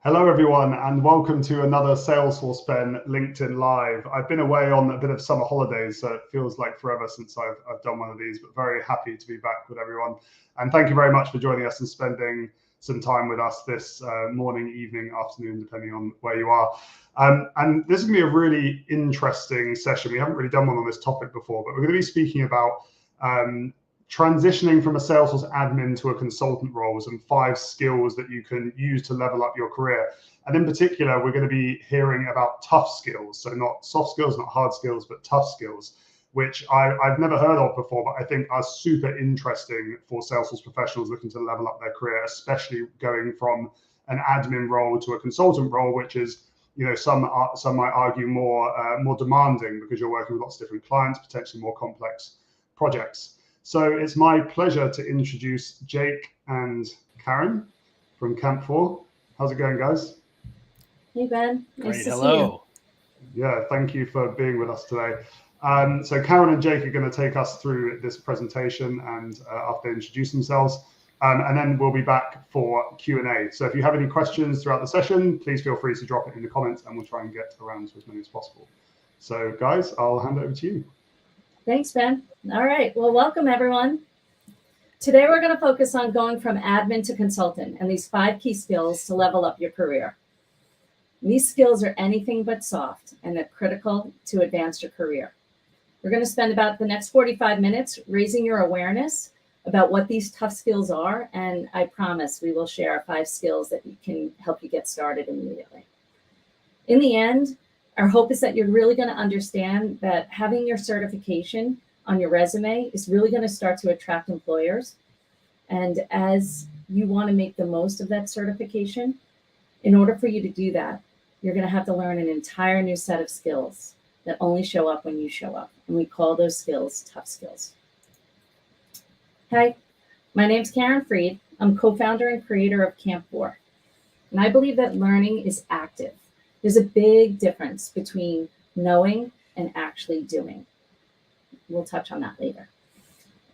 Hello, everyone, and welcome to another Salesforce Ben LinkedIn Live. I've been away on a bit of summer holidays, so it feels like forever since I've done one of these, but very happy to be back with everyone. And thank you very much for joining us and spending some time with us this morning, evening, afternoon, depending on where you are. And this is going to be a really interesting session. We haven't really done one on this topic before, but we're going to be speaking about transitioning from a Salesforce admin to a consultant roles and 5 skills that you can use to level up your career. And in particular, we're going to be hearing about tough skills. So not soft skills, not hard skills, but tough skills, which I've never heard of before, but I think are super interesting for Salesforce professionals looking to level up their career, especially going from an admin role to a consultant role, which is, you know, some might argue more demanding because you're working with lots of different clients, potentially more complex projects. So it's my pleasure to introduce Jake and Caryn from Camp 4. How's it going, guys? Hey, Ben. Nice to see you. Yeah, thank you for being with us today. So Caryn and Jake are going to take us through this presentation and after they introduce themselves. And then we'll be back for Q&A. So if you have any questions throughout the session, please feel free to drop it in the comments and we'll try and get around to as many as possible. So guys, I'll hand it over to you. Thanks, Ben. All right. Well, welcome, everyone. Today, we're going to focus on going from admin to consultant and these 5 key skills to level up your career. These skills are anything but soft, and they're critical to advance your career. We're going to spend about the next 45 minutes raising your awareness about what these tough skills are, and I promise we will share 5 skills that can help you get started immediately. In the end, our hope is that you're really going to understand that having your certification on your resume is really going to start to attract employers. And as you want to make the most of that certification, in order for you to do that, you're going to have to learn an entire new set of skills that only show up when you show up. And we call those skills tough skills. Hi, my name's Caryn Freed. I'm co-founder and creator of Camp 4. And I believe that learning is active. There's a big difference between knowing and actually doing. We'll touch on that later.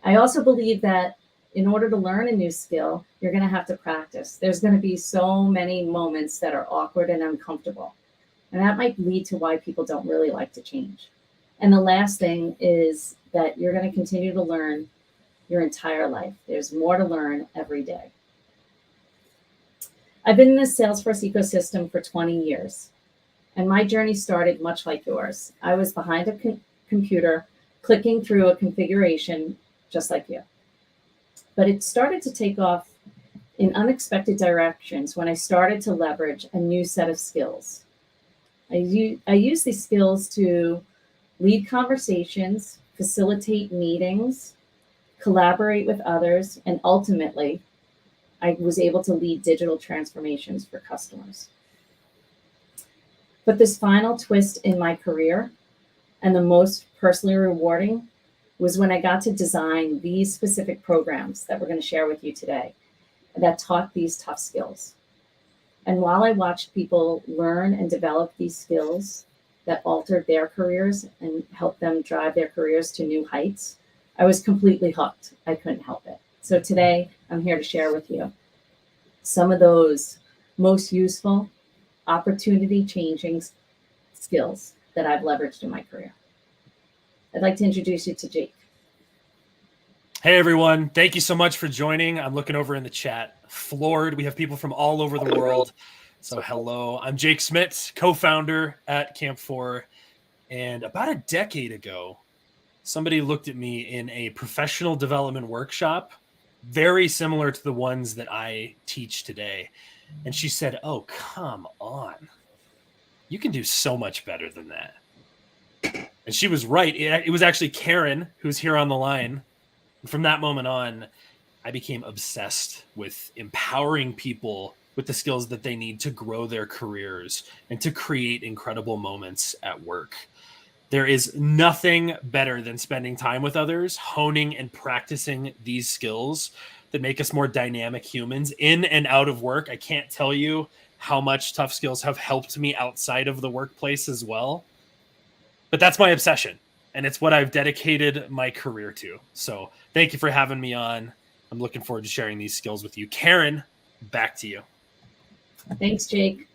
I also believe that in order to learn a new skill, you're going to have to practice. There's going to be so many moments that are awkward and uncomfortable. And that might lead to why people don't really like to change. And the last thing is that you're going to continue to learn your entire life. There's more to learn every day. I've been in the Salesforce ecosystem for 20 years. And my journey started much like yours. I was behind a computer, clicking through a configuration just like you. But it started to take off in unexpected directions when I started to leverage a new set of skills. I use these skills to lead conversations, facilitate meetings, collaborate with others, and ultimately, I was able to lead digital transformations for customers. But this final twist in my career, and the most personally rewarding, was when I got to design these specific programs that we're going to share with you today that taught these tough skills. And while I watched people learn and develop these skills that altered their careers and helped them drive their careers to new heights, I was completely hooked. I couldn't help it. So today, I'm here to share with you some of those most useful, opportunity-changing skills that I've leveraged in my career. I'd like to introduce you to Jake. Hey, everyone. Thank you so much for joining. I'm looking over in the chat. Floored. We have people from all over the world. So hello. I'm Jake Smidt, co-founder at Camp 4. And about a decade ago, somebody looked at me in a professional development workshop, very similar to the ones that I teach today. And she said, "Oh, come on. You can do so much better than that." And she was right. It was actually Caryn, who's here on the line. And from that moment on, I became obsessed with empowering people with the skills that they need to grow their careers and to create incredible moments at work. There is nothing better than spending time with others, honing and practicing these skills that make us more dynamic humans in and out of work. I can't tell you how much tough skills have helped me outside of the workplace as well. But that's my obsession, and it's what I've dedicated my career to. So thank you for having me on. I'm looking forward to sharing these skills with you. Caryn, back to you. Thanks, Jake.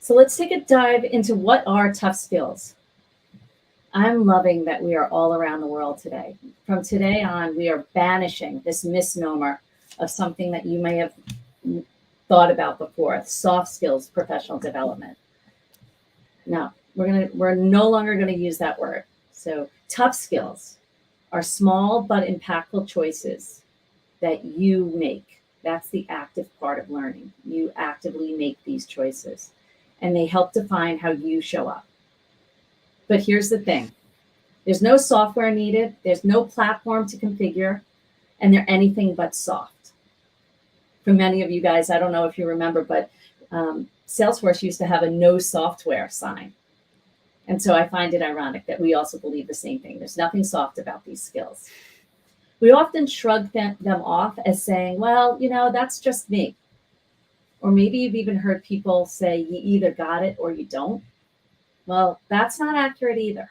So let's take a dive into what are tough skills. I'm loving that we are all around the world today. From today on, we are banishing this misnomer of something that you may have thought about before, soft skills, professional development. No, we're no longer going to use that word. So tough skills are small but impactful choices that you make. That's the active part of learning. You actively make these choices, and they help define how you show up. But here's the thing. There's no software needed. There's no platform to configure, and they're anything but soft. For many of you guys, I don't know if you remember, but Salesforce used to have a no software sign. And so I find it ironic that we also believe the same thing. There's nothing soft about these skills. We often shrug them off as saying, well, that's just me. Or maybe you've even heard people say, you either got it or you don't. Well, that's not accurate either.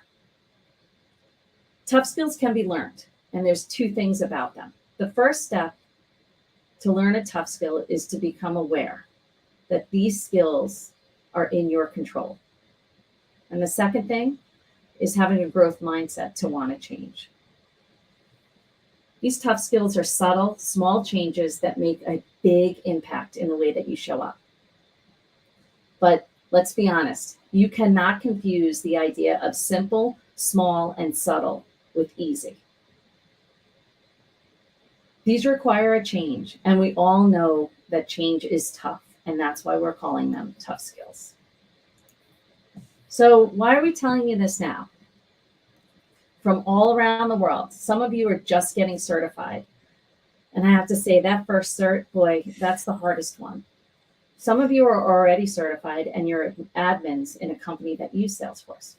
Tough skills can be learned, and there's two things about them. The first step to learn a tough skill is to become aware that these skills are in your control. And the second thing is having a growth mindset to want to change. These tough skills are subtle, small changes that make a big impact in the way that you show up. But let's be honest, you cannot confuse the idea of simple, small, and subtle with easy. These require a change, and we all know that change is tough, and that's why we're calling them tough skills. So why are we telling you this now? From all around the world, some of you are just getting certified. And I have to say that first cert, boy, that's the hardest one. Some of you are already certified and you're admins in a company that use Salesforce.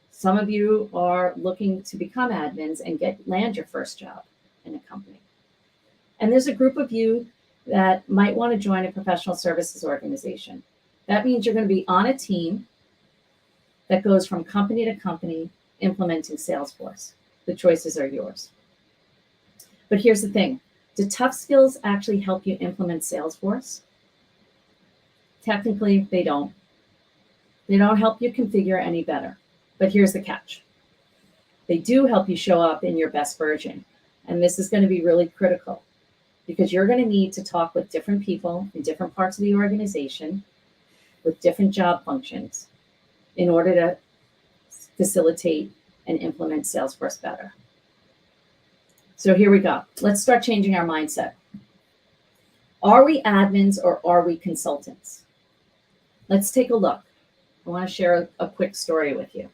Some of you are looking to become admins and land your first job in a company. And there's a group of you that might want to join a professional services organization. That means you're going to be on a team that goes from company to company implementing Salesforce. The choices are yours. But here's the thing. Do tough skills actually help you implement Salesforce? Technically, they don't. They don't help you configure any better. But here's the catch. They do help you show up in your best version. And this is going to be really critical because you're going to need to talk with different people in different parts of the organization with different job functions in order to facilitate and implement Salesforce better. So here we go. Let's start changing our mindset. Are we admins or are we consultants? Let's take a look. I want to share a quick story with you.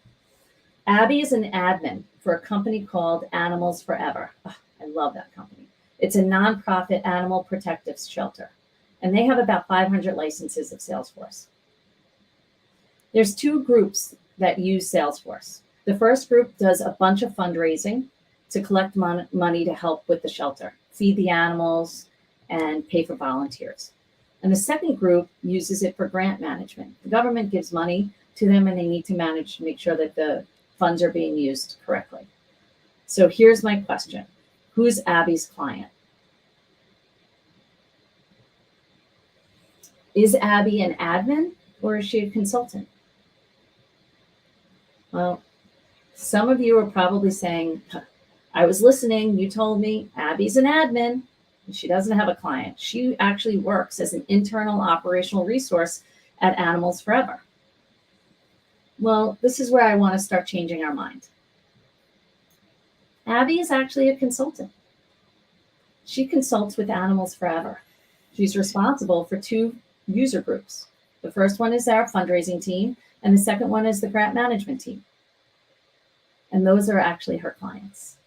Abby is an admin for a company called Animals Forever. Oh, I love that company. It's a nonprofit animal protective shelter, and they have about 500 licenses of Salesforce. There's two groups that use Salesforce. The first group does a bunch of fundraising to collect money to help with the shelter, feed the animals, and pay for volunteers. And the second group uses it for grant management. The government gives money to them and they need to manage to make sure that the funds are being used correctly. So here's my question. Who's Abby's client? Is Abby an admin or is she a consultant? Well, some of you are probably saying, I was listening, you told me Abby's an admin. She doesn't have a client. She actually works as an internal operational resource at Animals Forever. Well, this is where I want to start changing our mind. Abby is actually a consultant. She consults with Animals Forever. She's responsible for two user groups. The first one is our fundraising team, and the second one is the grant management team. And those are actually her clients.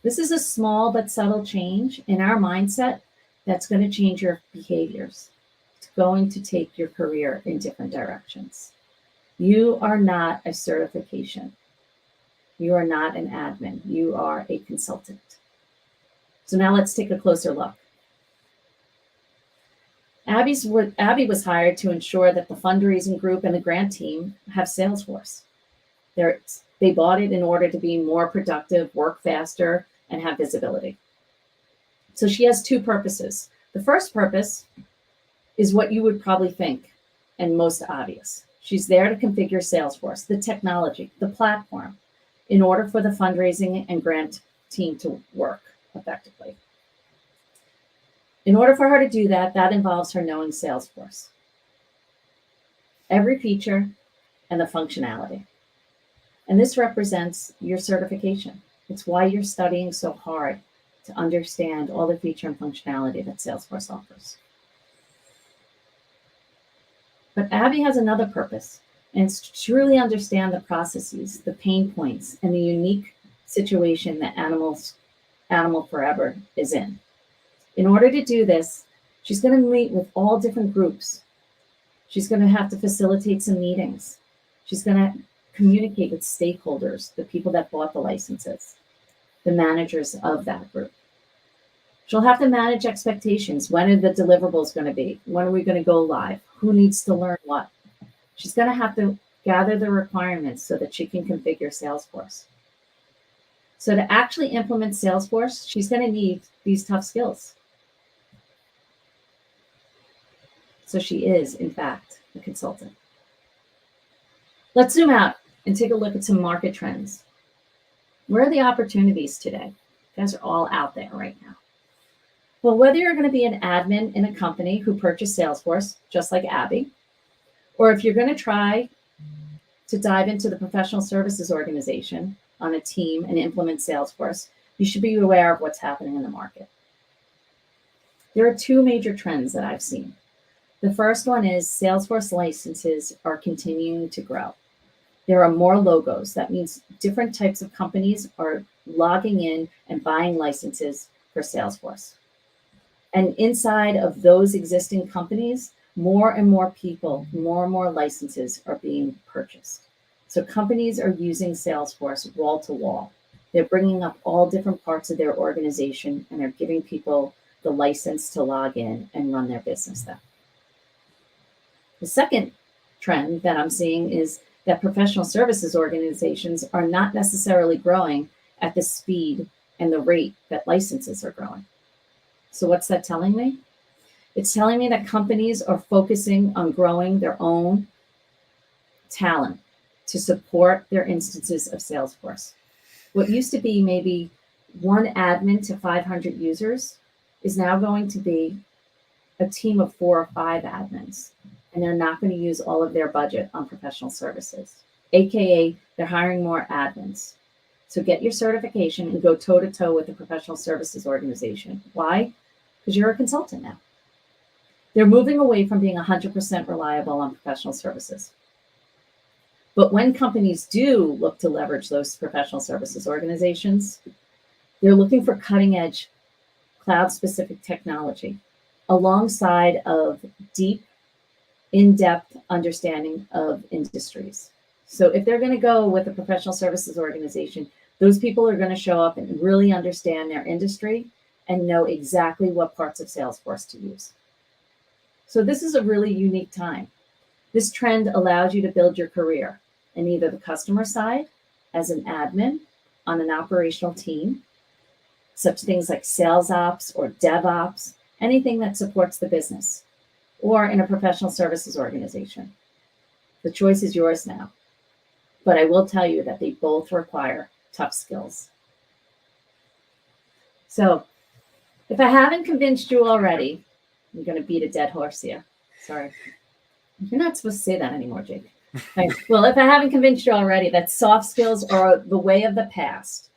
This is a small but subtle change in our mindset that's going to change your behaviors. It's going to take your career in different directions. You are not a certification. You are not an admin. You are a consultant. So now let's take a closer look. Abby was hired to ensure that the fundraising group and the grant team have Salesforce. They bought it in order to be more productive, work faster, and have visibility. So she has two purposes. The first purpose is what you would probably think and most obvious. She's there to configure Salesforce, the technology, the platform, in order for the fundraising and grant team to work effectively. In order for her to do that, that involves her knowing Salesforce, every feature and the functionality. And this represents your certification. It's why you're studying so hard to understand all the feature and functionality that Salesforce offers. But Abby has another purpose, and it's to truly understand the processes, the pain points, and the unique situation that Animal Forever is in. In order to do this, she's going to meet with all different groups. She's going to have to facilitate some meetings. She's going to communicate with stakeholders, the people that bought the licenses, the managers of that group. She'll have to manage expectations. When are the deliverables going to be? When are we going to go live? Who needs to learn what? She's going to have to gather the requirements so that she can configure Salesforce. So to actually implement Salesforce, she's going to need these tough skills. So she is, in fact, a consultant. Let's zoom out and take a look at some market trends. Where are the opportunities today? You guys are all out there right now. Well, whether you're going to be an admin in a company who purchased Salesforce, just like Abby, or if you're going to try to dive into the professional services organization on a team and implement Salesforce, you should be aware of what's happening in the market. There are two major trends that I've seen. The first one is Salesforce licenses are continuing to grow. There are more logos. That means different types of companies are logging in and buying licenses for Salesforce. And inside of those existing companies, more and more people, more and more licenses are being purchased. So companies are using Salesforce wall to wall. They're bringing up all different parts of their organization and they're giving people the license to log in and run their business there. The second trend that I'm seeing is that professional services organizations are not necessarily growing at the speed and the rate that licenses are growing. So what's that telling me? It's telling me that companies are focusing on growing their own talent to support their instances of Salesforce. What used to be maybe one admin to 500 users is now going to be a team of 4 or 5 admins. And they're not going to use all of their budget on professional services, AKA they're hiring more admins. So get your certification and go toe-to-toe with the professional services organization. Why? Because you're a consultant now. They're moving away from being 100% reliable on professional services. But when companies do look to leverage those professional services organizations, they're looking for cutting-edge cloud-specific technology alongside of deep, in-depth understanding of industries. So if they're going to go with a professional services organization, those people are going to show up and really understand their industry and know exactly what parts of Salesforce to use. So this is a really unique time. This trend allows you to build your career in either the customer side as an admin on an operational team, such things like sales ops or DevOps, anything that supports the business, or in a professional services organization. The choice is yours now. But I will tell you that they both require tough skills. So if I haven't convinced you already, I'm going to beat a dead horse here. Sorry. You're not supposed to say that anymore, Jake. Right. Well, if I haven't convinced you already that soft skills are the way of the past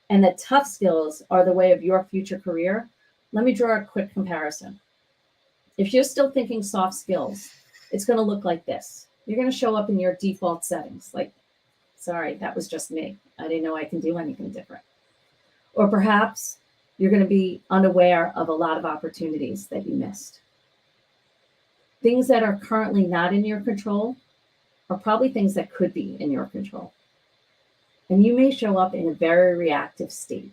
and that tough skills are the way of your future career, let me draw a quick comparison. If you're still thinking soft skills, it's going to look like this. You're going to show up in your default settings like, sorry, that was just me. I didn't know I can do anything different. Or perhaps you're going to be unaware of a lot of opportunities that you missed. Things that are currently not in your control are probably things that could be in your control. And you may show up in a very reactive state,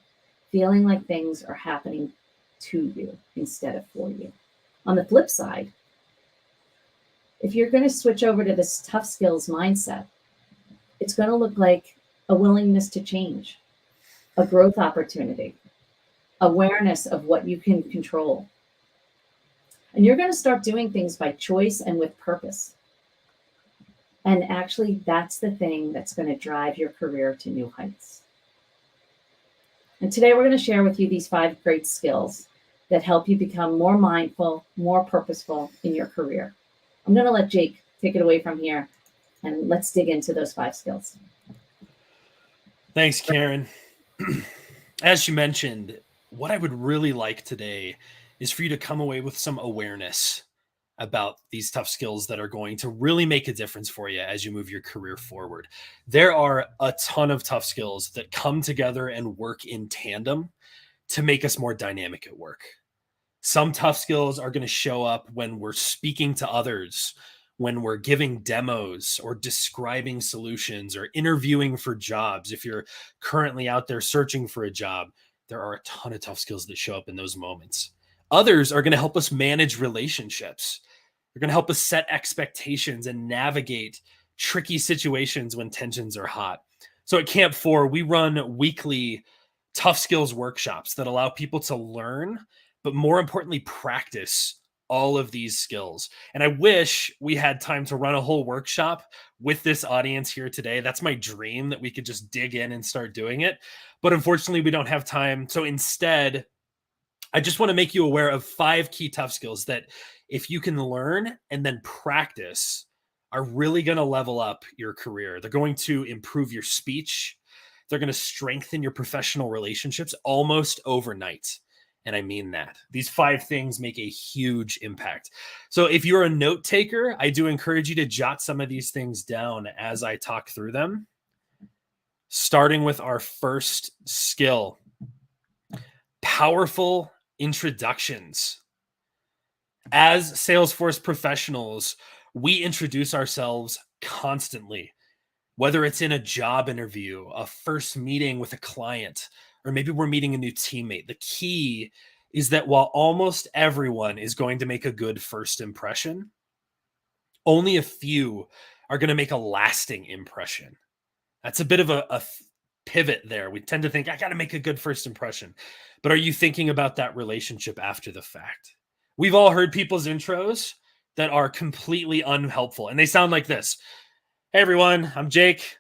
feeling like things are happening to you instead of for you. On the flip side, if you're going to switch over to this tough skills mindset, it's going to look like a willingness to change, a growth opportunity, awareness of what you can control. And you're going to start doing things by choice and with purpose. And actually, that's the thing that's going to drive your career to new heights. And today we're going to share with you these 5 great skills that help you become more mindful, more purposeful in your career. I'm going to let Jake take it away from here, and let's dig into those 5 skills. Thanks, Caryn. As you mentioned, what I would really like today is for you to come away with some awareness about these tough skills that are going to really make a difference for you as you move your career forward. There are a ton of tough skills that come together and work in tandem to make us more dynamic at work. Some tough skills are going to show up when we're speaking to others, when we're giving demos or describing solutions or interviewing for jobs. If you're currently out there searching for a job, there are a ton of tough skills that show up in those moments. Others are going to help us manage relationships. They're going to help us set expectations and navigate tricky situations when tensions are hot. So at Camp 4, we run weekly tough skills workshops that allow people to learn, but more importantly, practice all of these skills. And I wish we had time to run a whole workshop with this audience here today. That's my dream, that we could just dig in and start doing it. But unfortunately, we don't have time. So instead, I just want to make you aware of 5 key tough skills that if you can learn and then practice, are really going to level up your career. They're going to improve your speech. They're going to strengthen your professional relationships almost overnight. And I mean that. These 5 things make a huge impact. So if you're a note taker, I do encourage you to jot some of these things down as I talk through them. Starting with our first skill, powerful introductions. As Salesforce professionals, we introduce ourselves constantly, whether it's in a job interview, a first meeting with a client, or maybe we're meeting a new teammate. The key is that while almost everyone is going to make a good first impression, only a few are going to make a lasting impression. That's a bit of a pivot there. We tend to think, I got to make a good first impression. But are you thinking about that relationship after the fact? We've all heard people's intros that are completely unhelpful, and they sound like this. Hey, everyone, I'm Jake.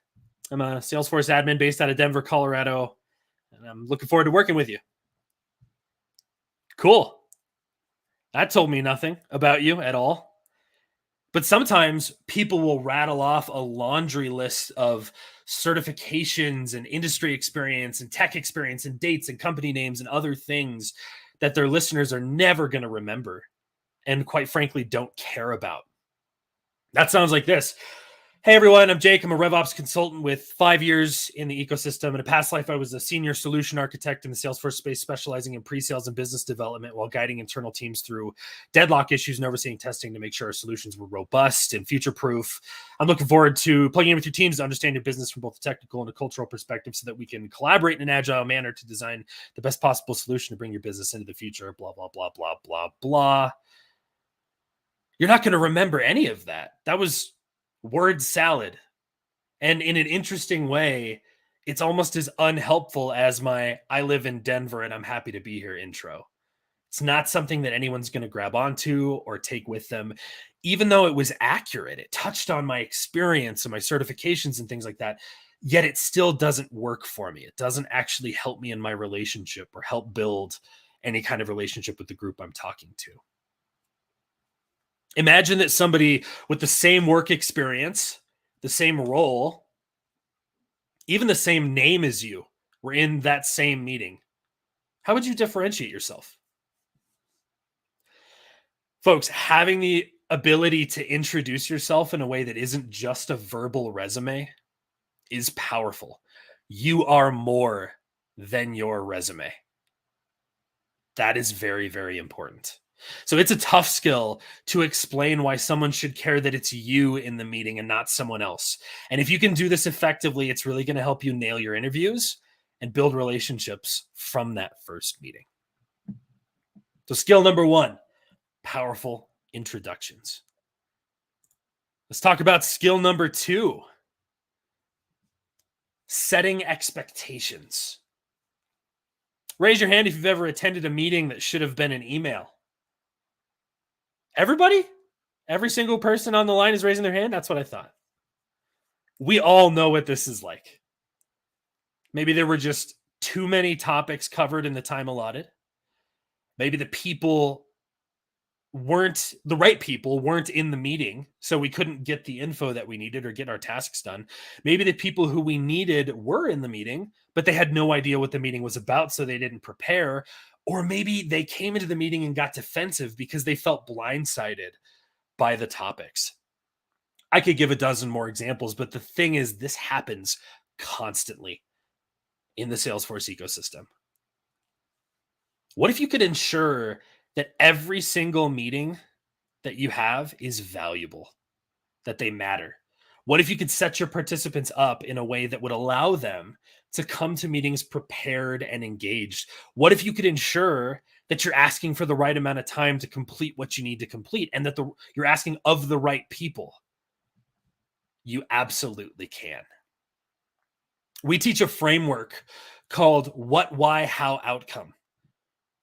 I'm a Salesforce admin based out of Denver, Colorado, and I'm looking forward to working with you. Cool. That told me nothing about you at all. But sometimes people will rattle off a laundry list of certifications and industry experience and tech experience and dates and company names and other things that their listeners are never going to remember and quite frankly don't care about. That sounds like this. Hey, everyone, I'm Jake. I'm a RevOps consultant with 5 years in the ecosystem. In a past life, I was a senior solution architect in the Salesforce space, specializing in pre-sales and business development while guiding internal teams through deadlock issues and overseeing testing to make sure our solutions were robust and future-proof. I'm looking forward to plugging in with your teams to understand your business from both a technical and a cultural perspective so that we can collaborate in an agile manner to design the best possible solution to bring your business into the future, blah, blah, blah, blah, blah, blah. You're not going to remember any of that. That was word salad. And in an interesting way, it's almost as unhelpful as my I live in Denver and I'm happy to be here intro. It's not something that anyone's going to grab onto or take with them, even though it was accurate. It touched on my experience and my certifications and things like that, yet it still doesn't work for me. It doesn't actually help me in my relationship or help build any kind of relationship with the group I'm talking to. Imagine that somebody with the same work experience, the same role, even the same name as you were in that same meeting. How would you differentiate yourself? Folks, having the ability to introduce yourself in a way that isn't just a verbal resume is powerful. You are more than your resume. That is very, very important. So it's a tough skill to explain why someone should care that it's you in the meeting and not someone else. And if you can do this effectively, it's really going to help you nail your interviews and build relationships from that first meeting. So skill number 1, powerful introductions. Let's talk about skill number 2, setting expectations. Raise your hand if you've ever attended a meeting that should have been an email. Everybody? Every single person on the line is raising their hand? That's what I thought. We all know what this is like. Maybe there were just too many topics covered in the time allotted. Maybe the right people weren't in the meeting, so we couldn't get the info that we needed or get our tasks done. Maybe the people who we needed were in the meeting, but they had no idea what the meeting was about, so they didn't prepare. Or maybe they came into the meeting and got defensive because they felt blindsided by the topics. I could give a dozen more examples, but the thing is, this happens constantly in the Salesforce ecosystem. What if you could ensure that every single meeting that you have is valuable, that they matter? What if you could set your participants up in a way that would allow them to come to meetings prepared and engaged? What if you could ensure that you're asking for the right amount of time to complete what you need to complete, and that you're asking of the right people? You absolutely can. We teach a framework called What, Why, How Outcome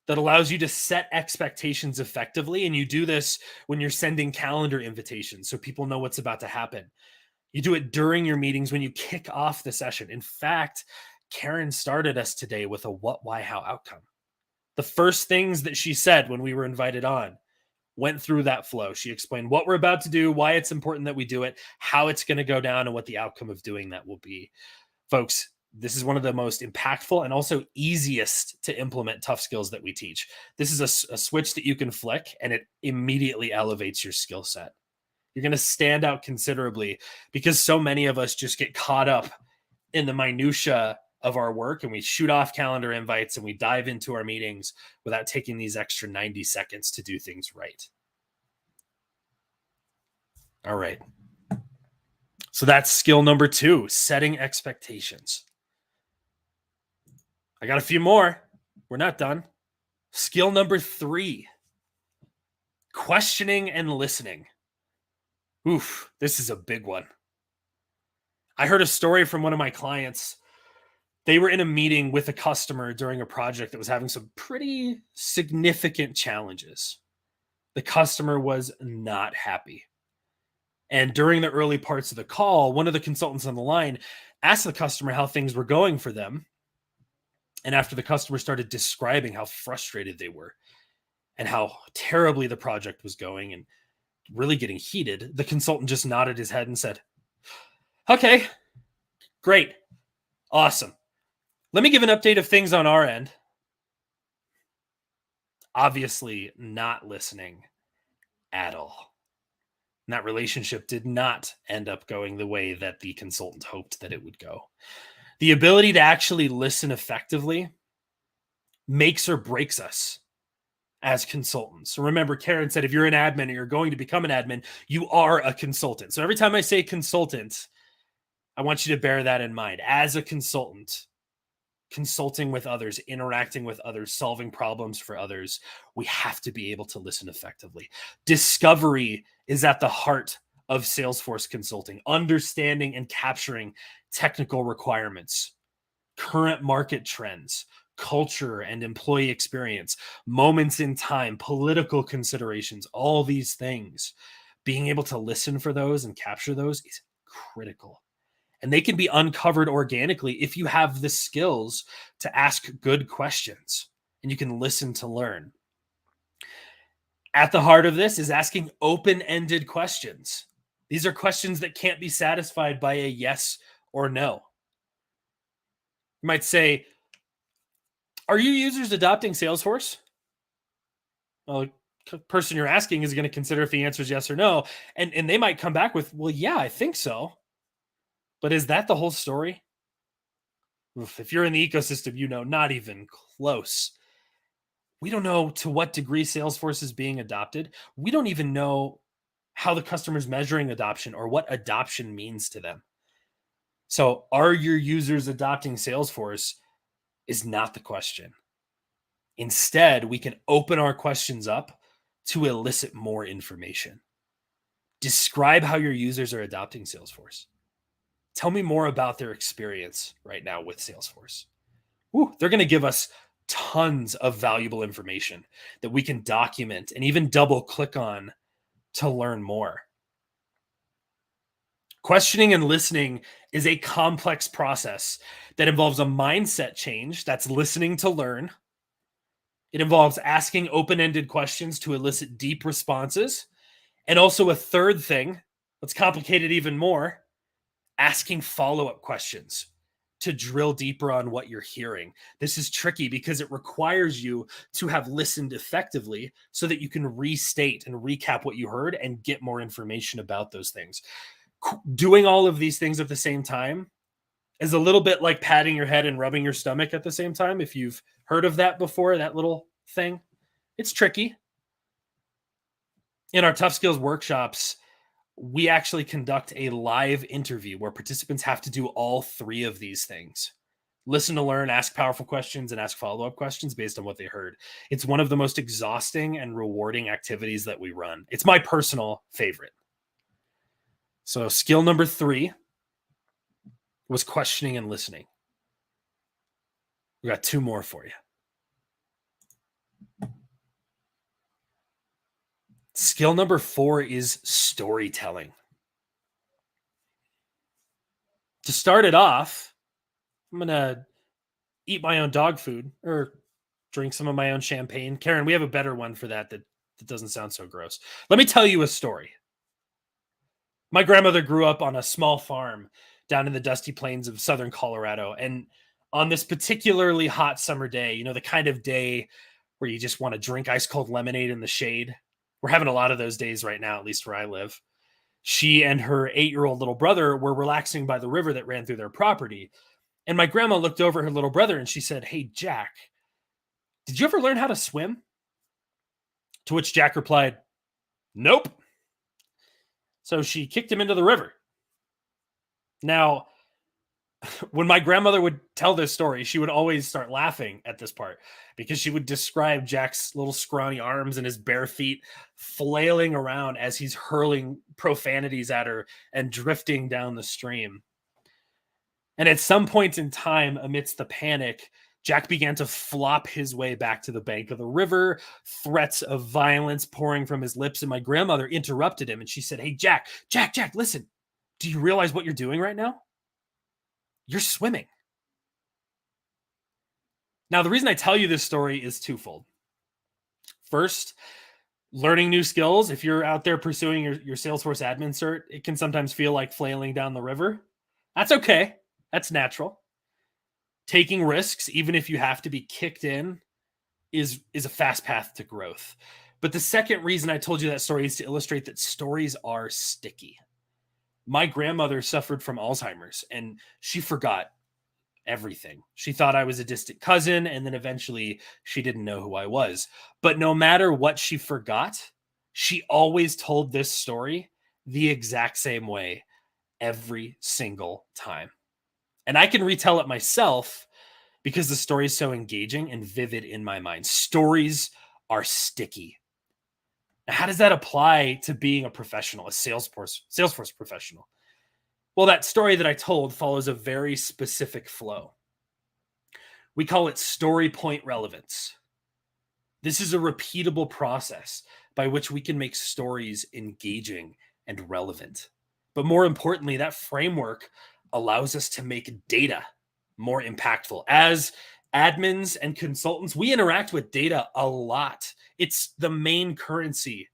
that allows you to set expectations effectively. And you do this when you're sending calendar invitations so people know what's about to happen. You do it during your meetings when you kick off the session. In fact, Caryn started us today with a What, Why, How outcome. The first things that she said when we were invited on went through that flow. She explained what we're about to do, why it's important that we do it, how it's going to go down, and what the outcome of doing that will be. Folks, this is one of the most impactful and also easiest to implement tough skills that we teach. This is a switch that you can flick, and it immediately elevates your skill set. You're going to stand out considerably because so many of us just get caught up in the minutia of our work, and we shoot off calendar invites and we dive into our meetings without taking these extra 90 seconds to do things right. All right. So that's skill number 2, setting expectations. I got a few more. We're not done. Skill number 3, questioning and listening. Oof, this is a big one. I heard a story from one of my clients. They were in a meeting with a customer during a project that was having some pretty significant challenges. The customer was not happy. And during the early parts of the call, one of the consultants on the line asked the customer how things were going for them. And after the customer started describing how frustrated they were and how terribly the project was going and really getting heated, the consultant just nodded his head and said, "Okay, great, awesome. Let me give an update of things on our end." Obviously not listening at all. And that relationship did not end up going the way that the consultant hoped that it would go. The ability to actually listen effectively makes or breaks us as consultants. So remember, Caryn said, if you're an admin or you're going to become an admin, you are a consultant. So every time I say consultant, I want you to bear that in mind. As a consultant, consulting with others, interacting with others, solving problems for others, we have to be able to listen effectively. Discovery is at the heart of Salesforce consulting, understanding and capturing technical requirements, current market trends, culture and employee experience, moments in time, political considerations, all these things. Being able to listen for those and capture those is critical. And they can be uncovered organically if you have the skills to ask good questions and you can listen to learn. At the heart of this is asking open-ended questions. These are questions that can't be satisfied by a yes or no. You might say, are your users adopting Salesforce? Well, the person you're asking is going to consider if the answer is yes or no. And they might come back with, well, yeah, I think so. But is that the whole story? If you're in the ecosystem, you know, not even close. We don't know to what degree Salesforce is being adopted. We don't even know how the customer's measuring adoption or what adoption means to them. So are your users adopting Salesforce is not the question. Instead, we can open our questions up to elicit more information. Describe how your users are adopting Salesforce. Tell me more about their experience right now with Salesforce. They're going to give us tons of valuable information that we can document and even double click on to learn more. Questioning and listening is a complex process that involves a mindset change, that's listening to learn. It involves asking open-ended questions to elicit deep responses. And also a third thing, let's complicate it even more, asking follow-up questions to drill deeper on what you're hearing. This is tricky because it requires you to have listened effectively so that you can restate and recap what you heard and get more information about those things. Doing all of these things at the same time is a little bit like patting your head and rubbing your stomach at the same time. If you've heard of that before, that little thing, it's tricky. In our Tough Skills workshops, we actually conduct a live interview where participants have to do all three of these things: listen to learn, ask powerful questions, and ask follow-up questions based on what they heard. It's one of the most exhausting and rewarding activities that we run. It's my personal favorite. So skill number 3 was questioning and listening. We got 2 more for you. Skill number 4 is storytelling. To start it off, I'm going to eat my own dog food or drink some of my own champagne. Caryn, we have a better one for that doesn't sound so gross. Let me tell you a story. My grandmother grew up on a small farm down in the dusty plains of southern Colorado. And on this particularly hot summer day, the kind of day where you just want to drink ice cold lemonade in the shade. We're having a lot of those days right now, at least where I live. She and her 8-year-old little brother were relaxing by the river that ran through their property. And my grandma looked over at her little brother and she said, "Hey, Jack, did you ever learn how to swim?" To which Jack replied, "Nope." So she kicked him into the river. Now, when my grandmother would tell this story, she would always start laughing at this part because she would describe Jack's little scrawny arms and his bare feet flailing around as he's hurling profanities at her and drifting down the stream. And at some point in time, amidst the panic, Jack began to flop his way back to the bank of the river, threats of violence pouring from his lips. And my grandmother interrupted him and she said, "Hey, Jack, listen, do you realize what you're doing right now? You're swimming." Now, the reason I tell you this story is twofold. First, learning new skills. If you're out there pursuing your Salesforce Admin cert, it can sometimes feel like flailing down the river. That's okay. That's natural. Taking risks, even if you have to be kicked in, is a fast path to growth. But the second reason I told you that story is to illustrate that stories are sticky. My grandmother suffered from Alzheimer's and she forgot everything. She thought I was a distant cousin, and then eventually she didn't know who I was. But no matter what she forgot, she always told this story the exact same way every single time. And I can retell it myself because the story is so engaging and vivid in my mind. Stories are sticky. Now, how does that apply to being a professional, a Salesforce professional? Well, that story that I told follows a very specific flow. We call it story point relevance. This is a repeatable process by which we can make stories engaging and relevant. But more importantly, that framework allows us to make data more impactful. As admins and consultants, we interact with data a lot. It's the main currency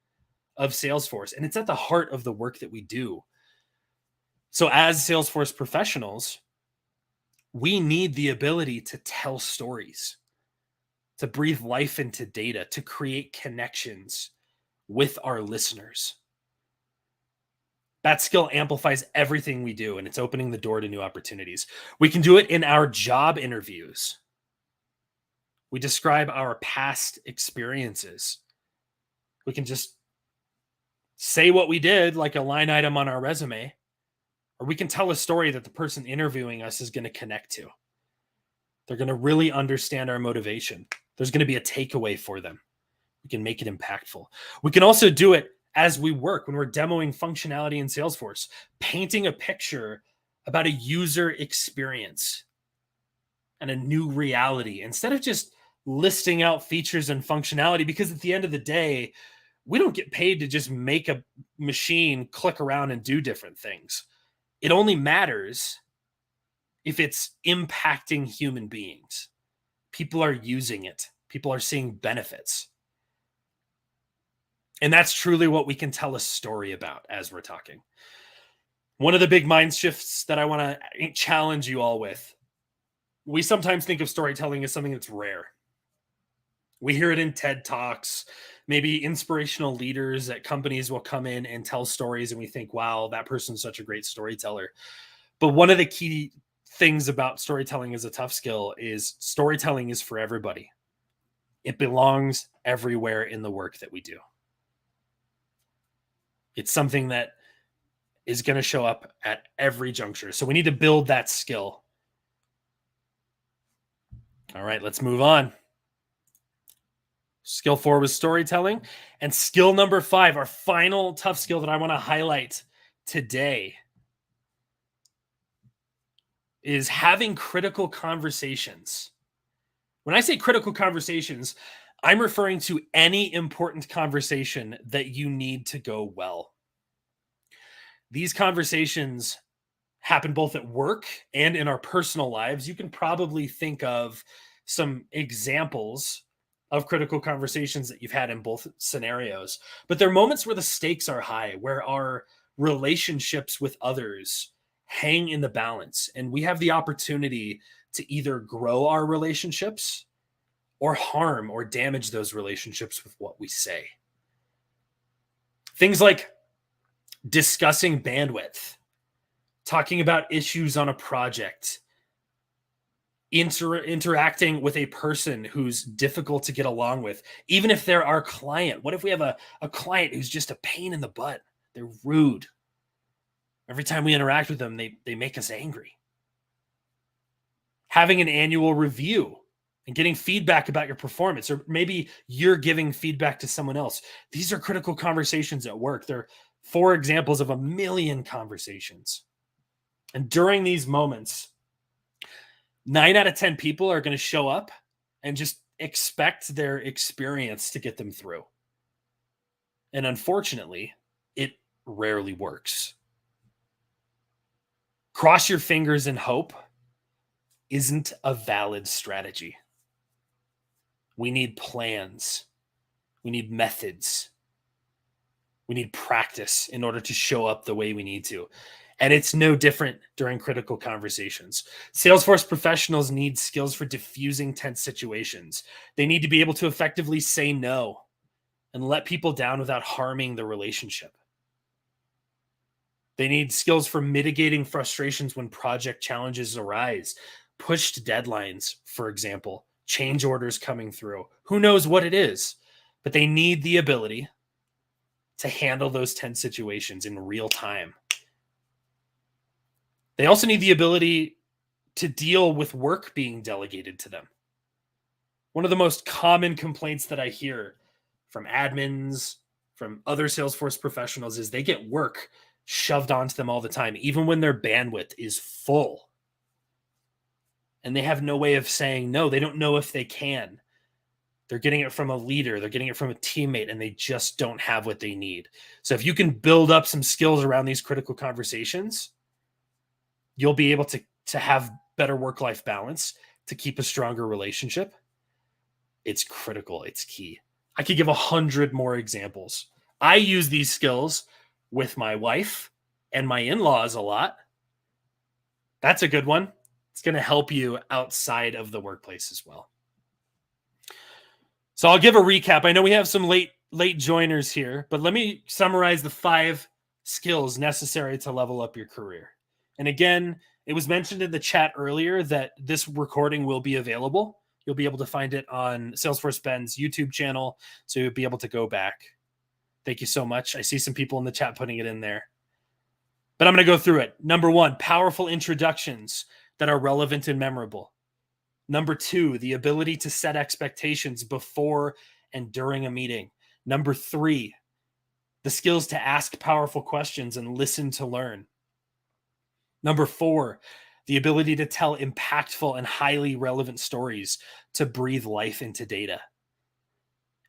of Salesforce, and it's at the heart of the work that we do. So as Salesforce professionals, we need the ability to tell stories, to breathe life into data, to create connections with our listeners. That skill amplifies everything we do, and it's opening the door to new opportunities. We can do it in our job interviews. We describe our past experiences. We can just say what we did like a line item on our resume, or we can tell a story that the person interviewing us is going to connect to. They're going to really understand our motivation. There's going to be a takeaway for them. We can make it impactful. We can also do it as we work, when we're demoing functionality in Salesforce, painting a picture about a user experience and a new reality, instead of just listing out features and functionality, because at the end of the day, we don't get paid to just make a machine click around and do different things. It only matters if it's impacting human beings. People are using it. People are seeing benefits. And that's truly what we can tell a story about as we're talking. One of the big mind shifts that I want to challenge you all with, we sometimes think of storytelling as something that's rare. We hear it in TED Talks. Maybe inspirational leaders at companies will come in and tell stories, and we think, wow, that person's such a great storyteller. But one of the key things about storytelling as a tough skill is storytelling is for everybody. It belongs everywhere in the work that we do. It's something that is going to show up at every juncture. So we need to build that skill. All right, let's move on. Skill 4 was storytelling. And skill number 5, our final tough skill that I want to highlight today, is having critical conversations. When I say critical conversations, I'm referring to any important conversation that you need to go well. These conversations happen both at work and in our personal lives. You can probably think of some examples of critical conversations that you've had in both scenarios, but there are moments where the stakes are high, where our relationships with others hang in the balance, and we have the opportunity to either grow our relationships or harm or damage those relationships with what we say. Things like discussing bandwidth, talking about issues on a project, interacting with a person who's difficult to get along with, even if they're our client. What if we have a client who's just a pain in the butt? They're rude. Every time we interact with them, they make us angry. Having an annual review and getting feedback about your performance, or maybe you're giving feedback to someone else. These are critical conversations at work. They're 4 examples of a million conversations. And during these moments, 9 out of 10 people are going to show up and just expect their experience to get them through. And unfortunately, it rarely works. Cross your fingers and hope isn't a valid strategy. We need plans. We need methods. We need practice in order to show up the way we need to. And it's no different during critical conversations. Salesforce professionals need skills for diffusing tense situations. They need to be able to effectively say no and let people down without harming the relationship. They need skills for mitigating frustrations when project challenges arise, pushed deadlines, for example, change orders coming through. Who knows what it is, but they need the ability to handle those tense situations in real time. They also need the ability to deal with work being delegated to them. One of the most common complaints that I hear from admins, from other Salesforce professionals, is they get work shoved onto them all the time, even when their bandwidth is full. And they have no way of saying no. They don't know if they can. They're getting it from a leader. They're getting it from a teammate, and they just don't have what they need. So if you can build up some skills around these critical conversations, you'll be able to have better work-life balance, to keep a stronger relationship. It's critical. It's key. I could give 100 more examples. I use these skills with my wife and my in-laws a lot. That's a good one. It's going to help you outside of the workplace as well. So I'll give a recap. I know we have some late joiners here, but let me summarize the 5 skills necessary to level up your career. And again, it was mentioned in the chat earlier that this recording will be available. You'll be able to find it on Salesforce Ben's YouTube channel, so you'll be able to go back. Thank you so much. I see some people in the chat putting it in there. But I'm going to go through it. Number 1, powerful introductions that are relevant and memorable. Number 2, the ability to set expectations before and during a meeting. Number 3, the skills to ask powerful questions and listen to learn. Number 4, the ability to tell impactful and highly relevant stories to breathe life into data.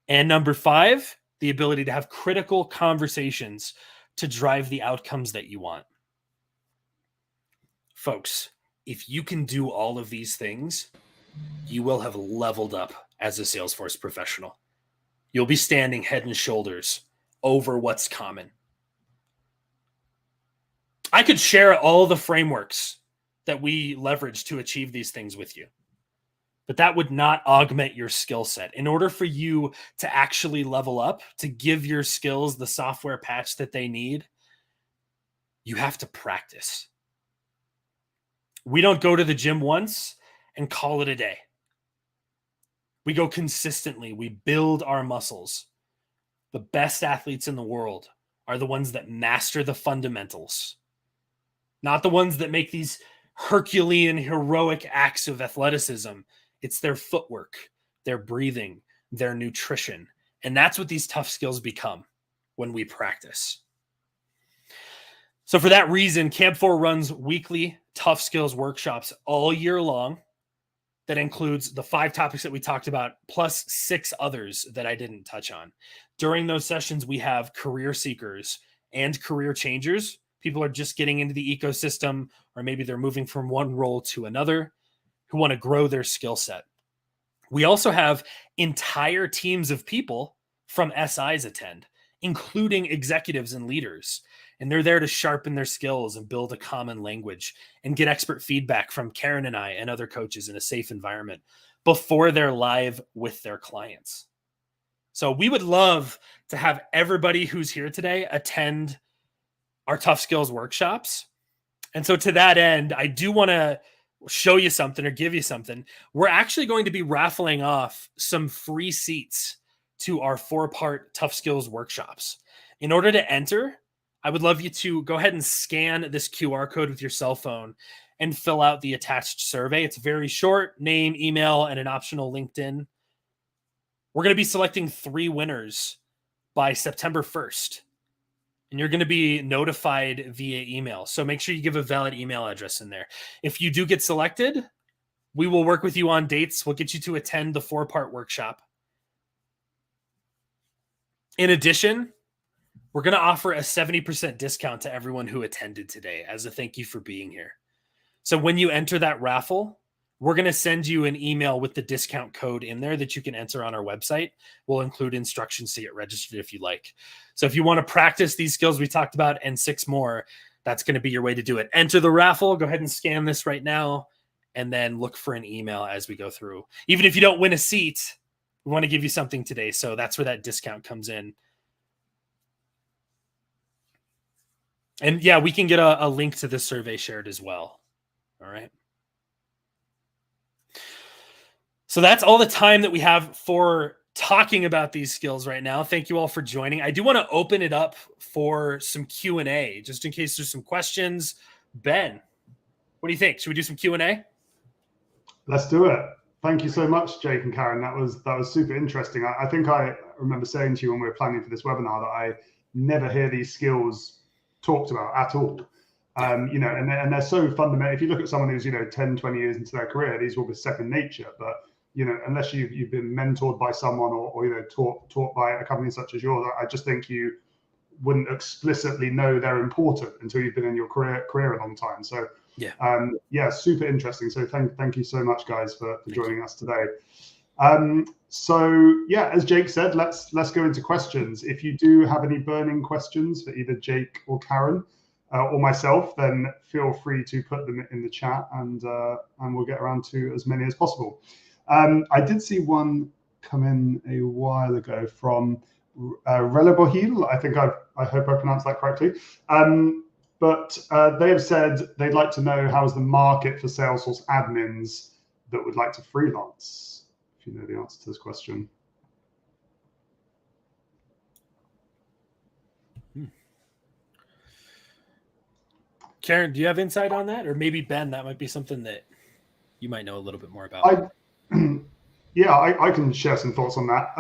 And number 5, the ability to have critical conversations to drive the outcomes that you want. Folks, if you can do all of these things, you will have leveled up as a Salesforce professional. You'll be standing head and shoulders over what's common. I could share all the frameworks that we leverage to achieve these things with you, but that would not augment your skill set. In order for you to actually level up, to give your skills the software patch that they need, you have to practice. We don't go to the gym once and call it a day. We go consistently. We build our muscles. The best athletes in the world are the ones that master the fundamentals, not the ones that make these Herculean heroic acts of athleticism. It's their footwork, their breathing, their nutrition. And that's what these tough skills become when we practice. So for that reason, Camp 4 runs weekly tough skills workshops all year long. That includes the 5 topics that we talked about, plus 6 others that I didn't touch on. During those sessions, we have career seekers and career changers. People are just getting into the ecosystem, or maybe they're moving from one role to another, who want to grow their skill set. We also have entire teams of people from SIs attend, including executives and leaders. And they're there to sharpen their skills and build a common language and get expert feedback from Caryn and I and other coaches in a safe environment before they're live with their clients. So we would love to have everybody who's here today attend our tough skills workshops. And so to that end, I do want to show you something or give you something. We're actually going to be raffling off some free seats to our 4-part tough skills workshops. In order to enter, I would love you to go ahead and scan this QR code with your cell phone and fill out the attached survey. It's very short, name, email, and an optional LinkedIn. We're going to be selecting 3 winners by September 1st, and you're going to be notified via email. So make sure you give a valid email address in there. If you do get selected, we will work with you on dates. We'll get you to attend the 4-part workshop. In addition, we're going to offer a 70% discount to everyone who attended today as a thank you for being here. So when you enter that raffle, we're going to send you an email with the discount code in there that you can enter on our website. We'll include instructions to get registered if you like. So if you want to practice these skills we talked about and 6 more, that's going to be your way to do it. Enter the raffle. Go ahead and scan this right now, and then look for an email as we go through. Even if you don't win a seat, we want to give you something today. So that's where that discount comes in. And yeah, we can get a link to this survey shared as well. All right. So that's all the time that we have for talking about these skills right now. Thank you all for joining. I do want to open it up for some Q&A, just in case there's some questions. Ben, what do you think? Should we do some Q&A? Let's do it. Thank you so much, Jake and Caryn. That was super interesting. I think I remember saying to you when we were planning for this webinar that I never hear these skills talked about at all. And they're so fundamental. If you look at someone who's 10, 20 years into their career, these will be second nature. But unless you've been mentored by someone or taught by a company such as yours, I just think you wouldn't explicitly know they're important until you've been in your career a long time. So super interesting. So thank you so much, guys, for joining us today. As Jake said, let's go into questions. If you do have any burning questions for either Jake or Caryn or myself, then feel free to put them in the chat, and we'll get around to as many as possible. I did see one come in a while ago from Relebohil. I hope I pronounced that correctly. But they have said they'd like to know how's the market for Salesforce admins that would like to freelance. If you know the answer to this question. Caryn, do you have insight on that? Or maybe Ben, that might be something that you might know a little bit more about. I can share some thoughts on that.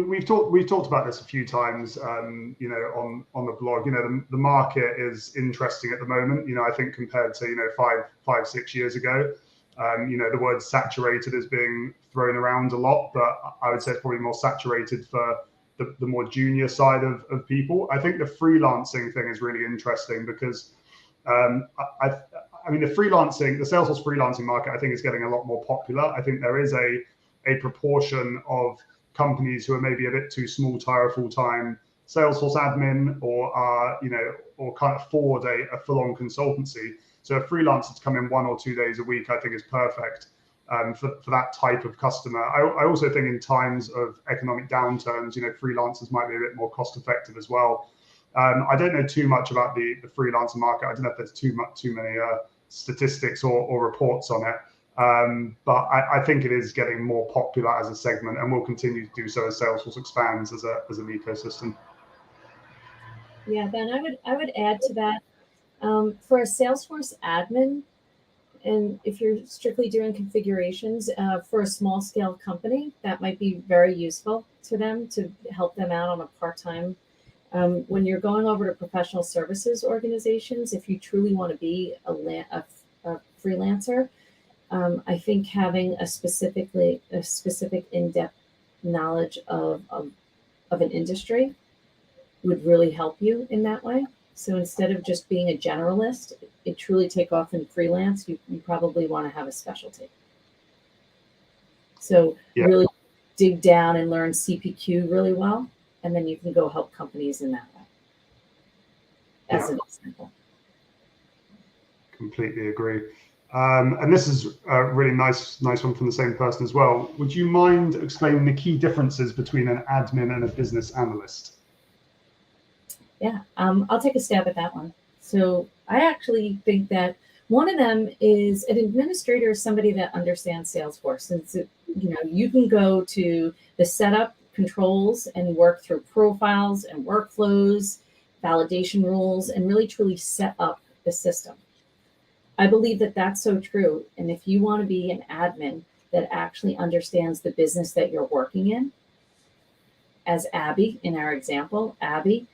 We've talked about this a few times, on the blog. The market is interesting at the moment. I think compared to 5-6 years ago, The word saturated is being thrown around a lot, but I would say it's probably more saturated for the more junior side of people. I think the freelancing thing is really interesting because the Salesforce freelancing market, I think, is getting a lot more popular. I think there is a proportion of companies who are maybe a bit too small to hire a full-time Salesforce admin or can't afford a full-on consultancy. So a freelancer to come in 1 or 2 days a week, I think, is perfect for that type of customer. I also think in times of economic downturns, freelancers might be a bit more cost-effective as well. I don't know too much about the freelancer market. I don't know if there's too many statistics or reports on it. But I think it is getting more popular as a segment, and will continue to do so as Salesforce expands as an ecosystem. Yeah, Ben, I would add to that, for a Salesforce admin, and if you're strictly doing configurations for a small scale company, that might be very useful to them to help them out on a part-time. When you're going over to professional services organizations, if you truly want to be a freelancer, I think having a specific in-depth knowledge of an industry would really help you in that way. So instead of just being a generalist, it truly take off in freelance, you probably want to have a specialty. So really dig down and learn CPQ really well, and then you can go help companies in that way, as an example. Completely agree. And this is a really nice one from the same person as well. Would you mind explaining the key differences between an admin and a business analyst? Yeah, I'll take a stab at that one. So I actually think that one of them is an administrator is somebody that understands Salesforce. And so, you can go to the setup controls and work through profiles and workflows, validation rules, and really truly set up the system. I believe that that's so true. And if you want to be an admin that actually understands the business that you're working in, as Abby, in our example, Abby,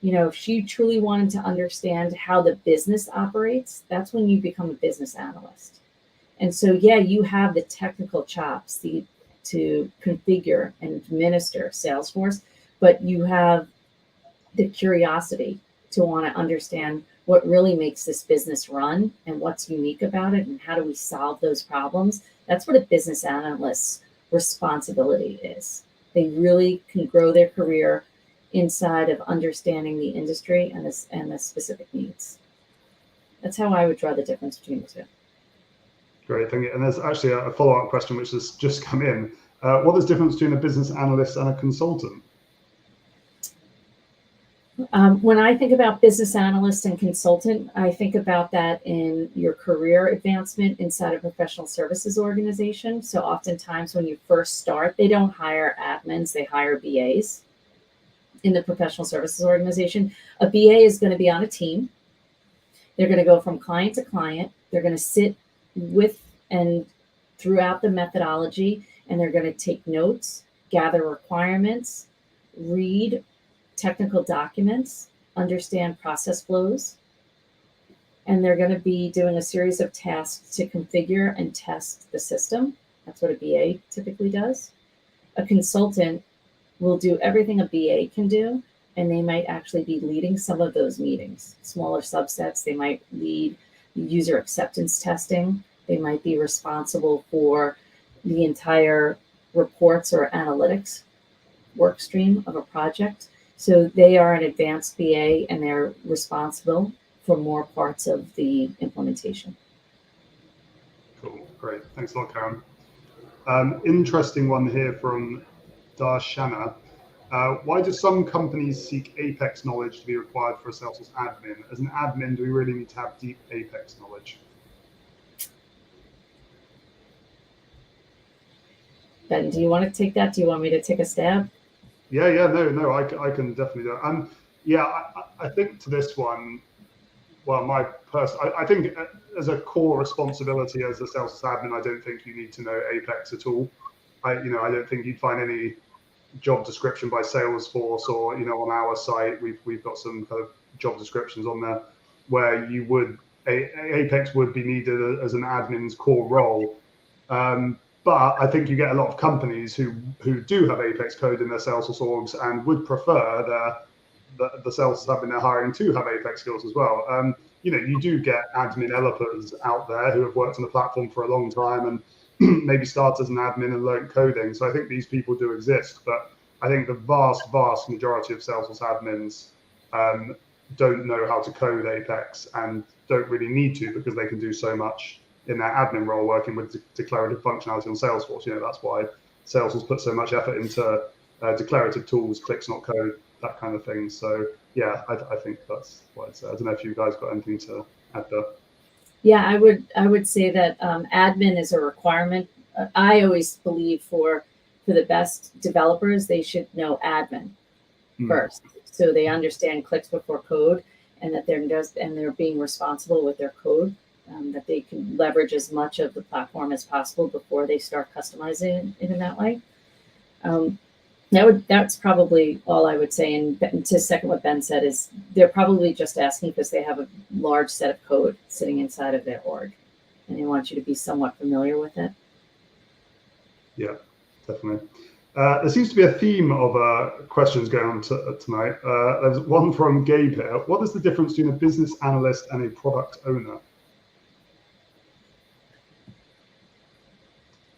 if she truly wanted to understand how the business operates, that's when you become a business analyst. And so, you have the technical chops to configure and administer Salesforce, but you have the curiosity to want to understand what really makes this business run and what's unique about it and how do we solve those problems. That's what a business analyst's responsibility is. They really can grow their career inside of understanding the industry and the specific needs. That's how I would draw the difference between the two. Great, thank you. And there's actually a follow-up question which has just come in. What is the difference between a business analyst and a consultant? When I think about business analyst and consultant, I think about that in your career advancement inside a professional services organization. So oftentimes when you first start, they don't hire admins, they hire BAs. In the professional services organization, a BA is going to be on a team. They're going to go from client to client. They're going to sit with and throughout the methodology, and they're going to take notes, gather requirements, read technical documents, understand process flows, and they're going to be doing a series of tasks to configure and test the system. That's what a BA typically does. A consultant will do everything a BA can do, and they might actually be leading some of those meetings, smaller subsets. They might lead user acceptance testing. They might be responsible for the entire reports or analytics work stream of a project. So they are an advanced BA, and they're responsible for more parts of the implementation. Cool, great. Thanks a lot, Caryn. Interesting one here from Darshana. Why do some companies seek Apex knowledge to be required for a Salesforce admin? As an admin, do we really need to have deep Apex knowledge? Ben, do you want to take that? Do you want me to take a stab? No, I can definitely do it. I think to this one, well, I think as a core responsibility as a Salesforce admin, I don't think you need to know Apex at all. I don't think you'd find any job description by Salesforce or, on our site, we've got some kind of job descriptions on there where you would Apex would be needed as an admin's core role. But I think you get a lot of companies who do have Apex code in their Salesforce orgs and would prefer the Salesforce admin they're hiring to have Apex skills as well. You do get admin developers out there who have worked on the platform for a long time and maybe started as an admin and learned coding. So I think these people do exist, but I think the vast majority of Salesforce admins don't know how to code Apex and don't really need to, because they can do so much in their admin role working with declarative functionality on Salesforce. That's why Salesforce put so much effort into declarative tools, clicks not code, that kind of thing. So yeah, I think that's what I'd say. I don't know if you guys got anything to add there. Yeah, I would say that admin is a requirement. I always believe for the best developers, they should know admin first, so they understand clicks before code, and that they're being responsible with their code, that they can leverage as much of the platform as possible before they start customizing it in that way. That's probably all I would say. And to second what Ben said, is they're probably just asking because they have a large set of code sitting inside of their org, and they want you to be somewhat familiar with it. Yeah, definitely. There seems to be a theme of questions going on tonight. There's one from Gabe here. What is the difference between a business analyst and a product owner?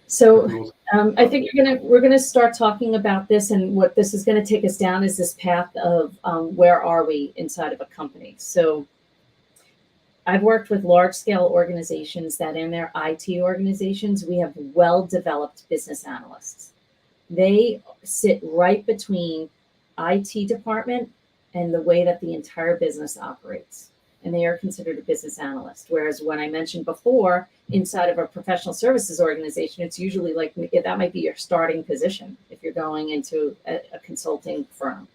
So I think we're gonna start talking about this, and what this is going to take us down is this path of where are we inside of a company. So I've worked with large scale organizations that in their IT organizations, we have well-developed business analysts. They sit right between IT department and the way that the entire business operates. And they are considered a business analyst. Whereas when I mentioned before, inside of a professional services organization, it's usually like that might be your starting position if you're going into a consulting firm.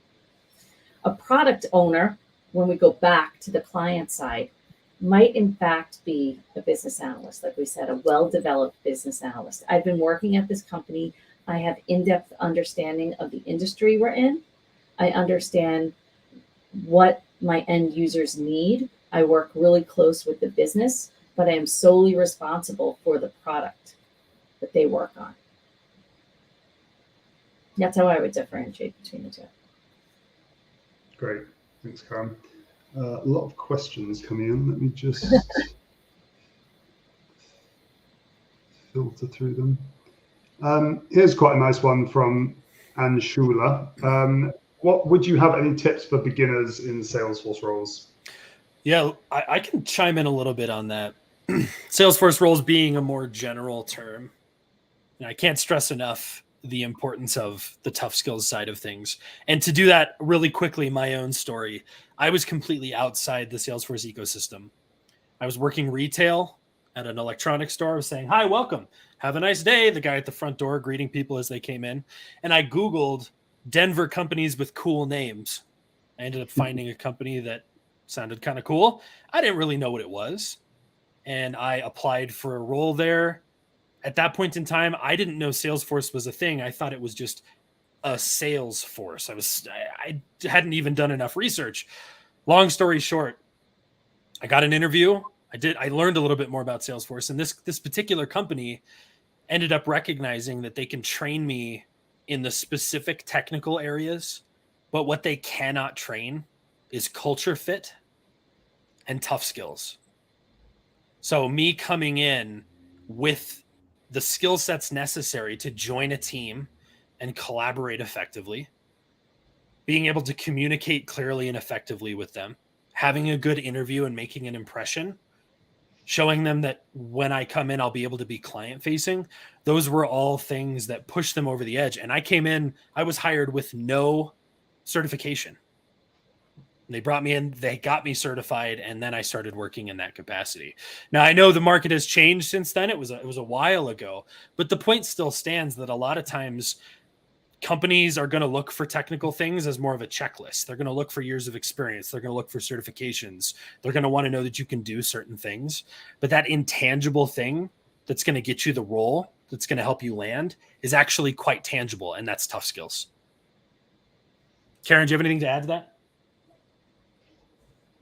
A product owner, when we go back to the client side, might in fact be a business analyst. Like we said, a well-developed business analyst. I've been working at this company. I have in-depth understanding of the industry we're in. I understand what my end users need. I work really close with the business, but I am solely responsible for the product that they work on. That's how I would differentiate between the two. Great. Thanks, Caryn. A lot of questions coming in. Let me just filter through them. Here's quite a nice one from Anshula. What would you have any tips for beginners in Salesforce roles? Yeah, I can chime in a little bit on that. Salesforce roles being a more general term. I can't stress enough the importance of the tough skills side of things. And to do that really quickly, my own story, I was completely outside the Salesforce ecosystem. I was working retail at an electronics store. I was saying, hi, welcome. Have a nice day. The guy at the front door greeting people as they came in. And I Googled Denver companies with cool names. I ended up finding a company that sounded kind of cool. I didn't really know what it was. And I applied for a role there. At that point in time, I didn't know Salesforce was a thing. I thought it was just a sales force. I hadn't even done enough research. Long story short, I got an interview. I learned a little bit more about Salesforce, and this particular company ended up recognizing that they can train me in the specific technical areas, but what they cannot train is culture fit and tough skills. So me coming in with the skill sets necessary to join a team and collaborate effectively, being able to communicate clearly and effectively with them, having a good interview and making an impression, showing them that when I come in, I'll be able to be client facing. Those were all things that pushed them over the edge. And I came in, I was hired with no certification. They brought me in, they got me certified, and then I started working in that capacity. Now, I know the market has changed since then. It was a while ago, but the point still stands that a lot of times companies are going to look for technical things as more of a checklist. They're going to look for years of experience. They're going to look for certifications. They're going to want to know that you can do certain things. But that intangible thing that's going to get you the role, that's going to help you land, is actually quite tangible, and that's tough skills. Caryn, do you have anything to add to that?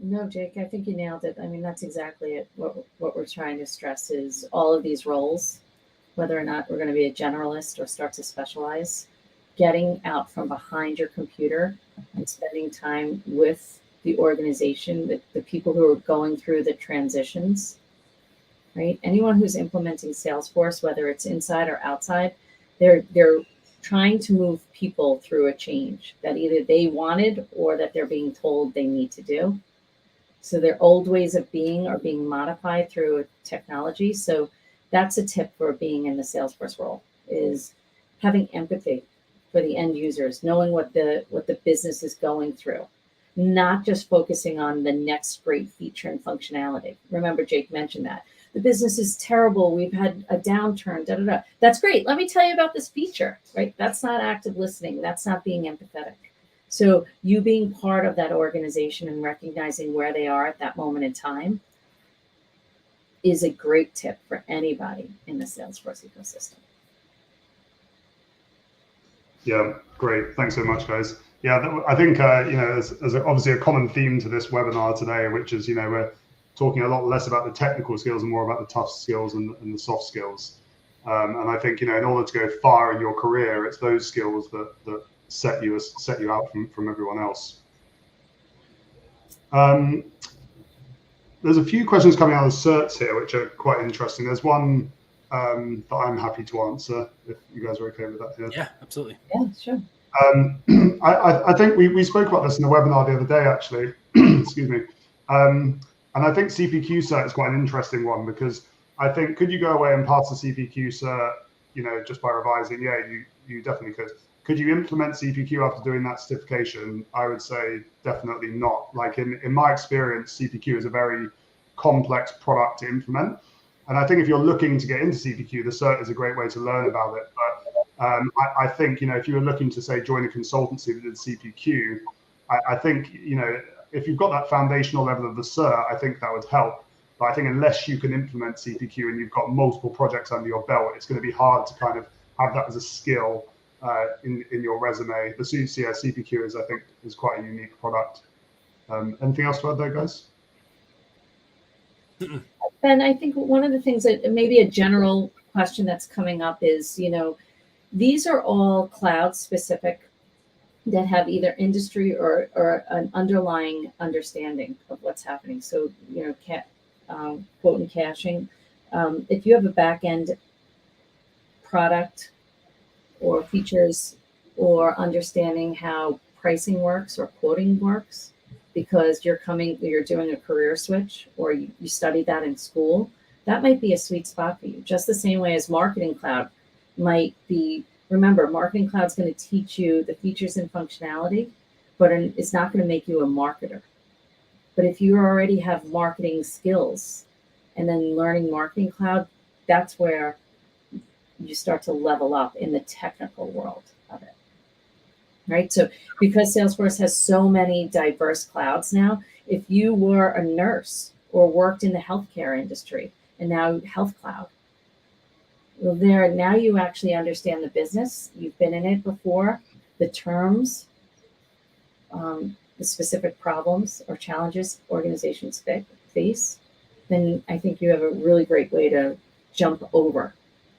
No, Jake, I think you nailed it. I mean, that's exactly it. What we're trying to stress is all of these roles, whether or not we're going to be a generalist or start to specialize, getting out from behind your computer and spending time with the organization, the people who are going through the transitions, right? Anyone who's implementing Salesforce, whether it's inside or outside, they're trying to move people through a change that either they wanted or that they're being told they need to do. So their old ways of being are being modified through technology. So that's a tip for being in the Salesforce role, is having empathy for the end users, knowing what the business is going through, not just focusing on the next great feature and functionality. Remember, Jake mentioned that. The business is terrible. We've had a downturn, da, da, da. That's great. Let me tell you about this feature, right? That's not active listening. That's not being empathetic. So you being part of that organization and recognizing where they are at that moment in time is a great tip for anybody in the Salesforce ecosystem. Yeah, great. Thanks so much, guys. Yeah, I think, there's obviously a common theme to this webinar today, which is, we're talking a lot less about the technical skills and more about the tough skills and the soft skills. And I think, in order to go far in your career, it's those skills that set you out from everyone else. There's a few questions coming out of the certs here, which are quite interesting. There's one that I'm happy to answer, if you guys are okay with that here. Yeah, absolutely. Yeah, sure. I think we spoke about this in the webinar the other day, actually. Excuse me. And I think CPQ cert is quite an interesting one, because I think, could you go away and pass the CPQ cert, just by revising? Yeah, you definitely could. Could you implement CPQ after doing that certification? I would say definitely not. Like in my experience, CPQ is a very complex product to implement. And I think if you're looking to get into CPQ, the cert is a great way to learn about it. But I think, if you were looking to, say, join a consultancy that did CPQ, I think, if you've got that foundational level of the cert, I think that would help. But I think unless you can implement CPQ and you've got multiple projects under your belt, it's going to be hard to kind of have that as a skill in your resume. The CPQ I think is quite a unique product. Anything else to add there, guys? Ben, I think one of the things that maybe a general question that's coming up is, these are all cloud specific that have either industry or an underlying understanding of what's happening. So, quote and caching. If you have a back end product or features or understanding how pricing works or quoting works, because you're doing a career switch or you studied that in school, that might be a sweet spot for you. Just the same way as Marketing Cloud might be. Remember, Marketing Cloud's going to teach you the features and functionality, but it's not going to make you a marketer. But if you already have marketing skills and then learning Marketing Cloud, that's where you start to level up in the technical world of it. Right? So because Salesforce has so many diverse clouds now, if you were a nurse or worked in the healthcare industry and now Health Cloud, well, now you actually understand the business. You've been in it before, the terms, the specific problems or challenges organizations face, then I think you have a really great way to jump over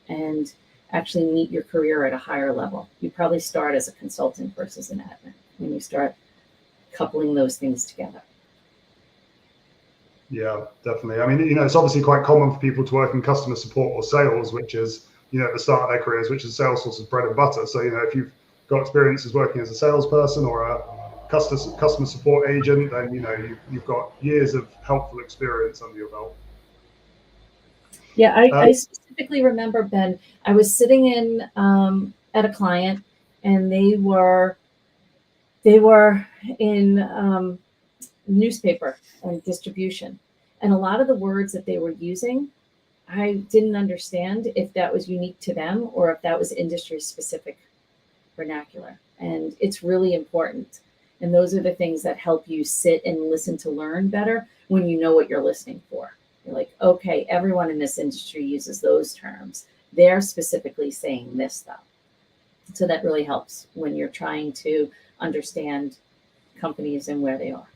and actually meet your career at a higher level. You probably start as a consultant versus an admin when you start coupling those things together. Yeah, definitely. I mean, it's obviously quite common for people to work in customer support or sales, which is, at the start of their careers, which is Salesforce's bread and butter. So, if you've got experiences working as a salesperson or a customer support agent, then, you've got years of helpful experience under your belt. Yeah, I specifically remember, Ben, I was sitting in at a client, and they were in newspaper and distribution, and a lot of the words that they were using, I didn't understand if that was unique to them or if that was industry specific vernacular. And it's really important. And those are the things that help you sit and listen to learn better when you know what you're listening for. You're like, okay, everyone in this industry uses those terms. They're specifically saying this stuff. So that really helps when you're trying to understand companies and where they are.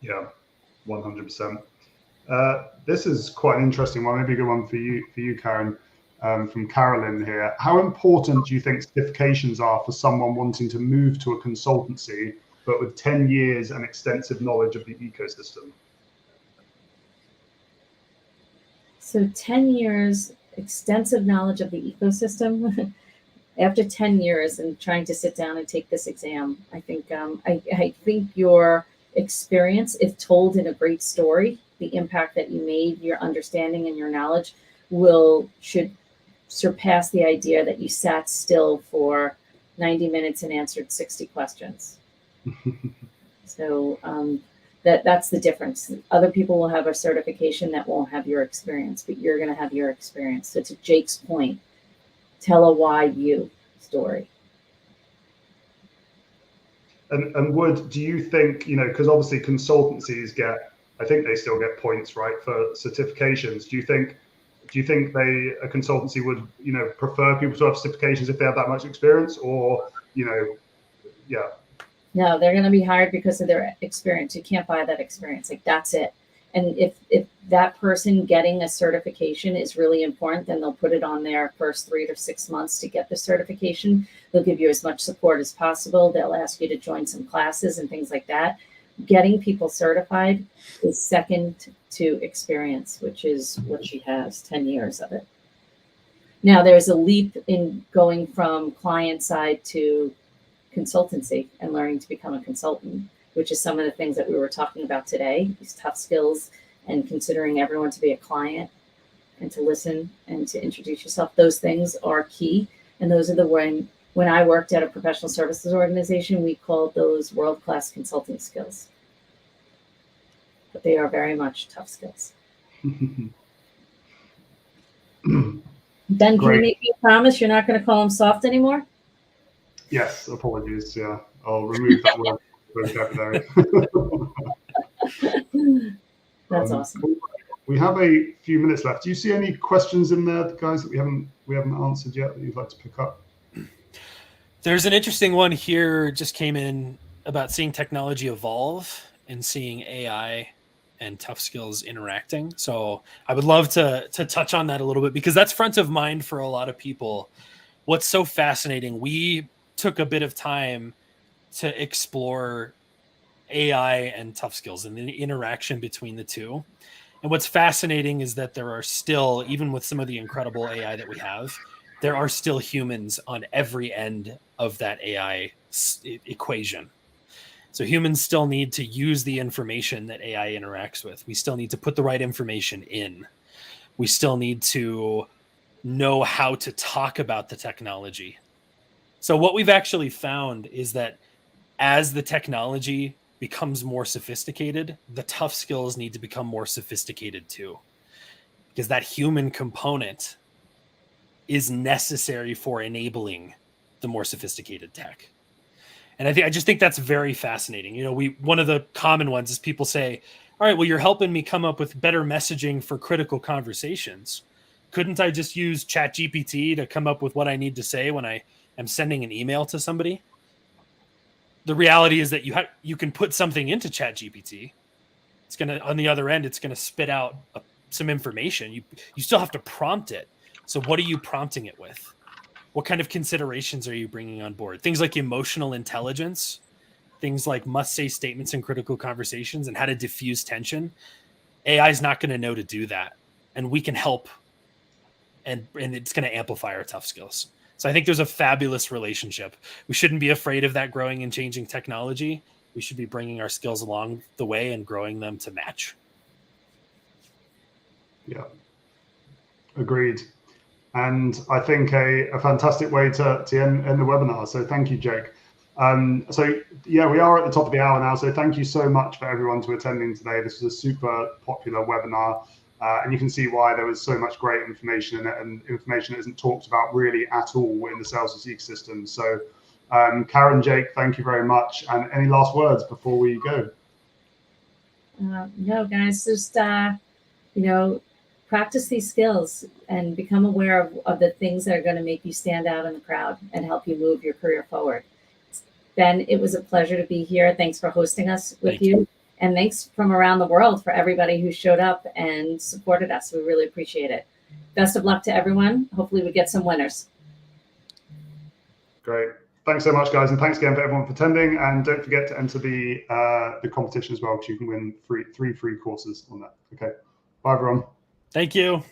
Yeah, 100%. This is quite an interesting one, maybe a good one for you, Caryn, from Carolyn here. How important do you think certifications are for someone wanting to move to a consultancy, but with 10 years and extensive knowledge of the ecosystem? So 10 years, extensive knowledge of the ecosystem. After 10 years and trying to sit down and take this exam, I think I think your experience, if told in a great story, the impact that you made, your understanding and your knowledge should surpass the idea that you sat still for 90 minutes and answered 60 questions. So that's the difference. Other people will have a certification that won't have your experience, but you're going to have your experience. So to Jake's point, tell a why you story. And do you think, because obviously consultancies I think they still get points, right, for certifications. Do you think a consultancy would, prefer people to have certifications if they have that much experience, or, yeah? No, they're going to be hired because of their experience. You can't buy that experience. Like, that's it. And if that person getting a certification is really important, then they'll put it on their first 3 to 6 months to get the certification. They'll give you as much support as possible. They'll ask you to join some classes and things like that. Getting people certified is second to experience, which is what she has, 10 years of it. Now, there's a leap in going from client side to consultancy and learning to become a consultant, which is some of the things that we were talking about today, these tough skills and considering everyone to be a client and to listen and to introduce yourself. Those things are key. And those are when I worked at a professional services organization, we called those world-class consulting skills. But they are very much tough skills. Ben, can you make me a promise you're not going to call them soft anymore? Yes, apologies. Yeah, I'll remove that word vocabulary. That's awesome. We have a few minutes left. Do you see any questions in there, guys, that we haven't answered yet that you'd like to pick up? There's an interesting one here, just came in about seeing technology evolve and seeing AI and tough skills interacting. So I would love to touch on that a little bit, because that's front of mind for a lot of people. What's so fascinating, we took a bit of time to explore AI and tough skills and the interaction between the two. And what's fascinating is that there are still, even with some of the incredible AI that we have, there are still humans on every end of that AI equation. So humans still need to use the information that AI interacts with. We still need to put the right information in. We still need to know how to talk about the technology. So what we've actually found is that as the technology becomes more sophisticated, the tough skills need to become more sophisticated too, because that human component is necessary for enabling the more sophisticated tech. And I just think that's very fascinating. One of the common ones is people say, all right, well, you're helping me come up with better messaging for critical conversations. Couldn't I just use ChatGPT to come up with what I need to say when I am sending an email to somebody? The reality is that you can put something into ChatGPT. It's going to, on the other end, it's going to spit out some information. You still have to prompt it. So what are you prompting it with? What kind of considerations are you bringing on board? Things like emotional intelligence, things like must-say statements in critical conversations, and how to diffuse tension. AI is not going to know to do that. And we can help, and it's going to amplify our tough skills. So I think there's a fabulous relationship. We shouldn't be afraid of that growing and changing technology. We should be bringing our skills along the way and growing them to match. Yeah, agreed. And I think a fantastic way to end the webinar. So thank you, Jake. So yeah, we are at the top of the hour now. So thank you so much for everyone to attending today. This was a super popular webinar. And you can see why there was so much great information in it, and information that isn't talked about really at all in the Salesforce ecosystem. So Caryn, Jake, thank you very much. And any last words before we go? No, guys, just, practice these skills and become aware of the things that are going to make you stand out in the crowd and help you move your career forward. Ben, it was a pleasure to be here. Thanks for hosting us with you. And thanks from around the world for everybody who showed up and supported us. We really appreciate it. Best of luck to everyone. Hopefully we get some winners. Great. Thanks so much, guys. And thanks again for everyone for attending. And don't forget to enter the competition as well, because you can win three free courses on that. Okay. Bye, everyone. Thank you.